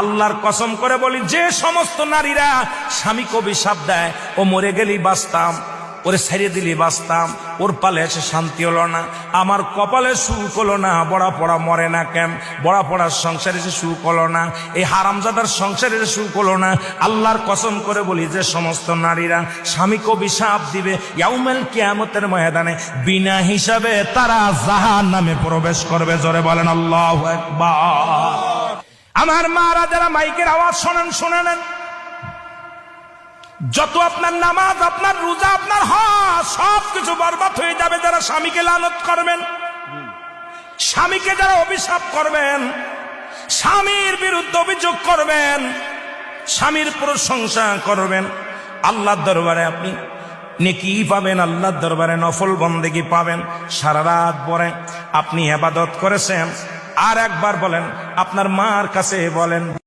আল্লাহর কসম করে বলি, যে সমস্ত নারীরা স্বামীকে অভিশাপ দেয়, ও মরে গেলেই বাঁচতাম, ওরে ছেড়ে দিলি বাঁচতাম, ওর পালে এসে শান্তি হলো না, আমার কপালে সুখ হলো না, বড়া পড়া মরে না কেন, বড়া পড়ার সংসারে এসে সুখ হলো না, এই হারামজাদার সংসারে এসে সুখ হলো না, আল্লাহর কসম করে বলি, যে সমস্ত নারীরা স্বামীকে অভিশাপ দিবে, ইয়াউমুল কিয়ামতের ময়দানে বিনা হিসাবে তারা জাহান্নামে প্রবেশ করবে। জোরে বলেন আল্লাহু আকবার। আমার মারা যারা মাইকের আওয়াজ শোনেন, শুনে নেন, যত আপনার নামাজ, আপনার রোজা, আপনার হজ সবকিছু বরবাদ হয়ে যাবে যারা স্বামীকে লানত করবেন, স্বামীকে যারা অভিশাপ করবেন, স্বামীর বিরুদ্ধে অভিযোগ করবেন, স্বামীর প্রশংসা করবেন। আল্লাহর দরবারে আপনি নেকি পাবেন, আল্লাহর দরবারে নফল বন্দেগী পাবেন। সারা রাত পরে আপনি ইবাদত করেছেন, আর একবার বলেন, আপনার মার কাছে বলেন,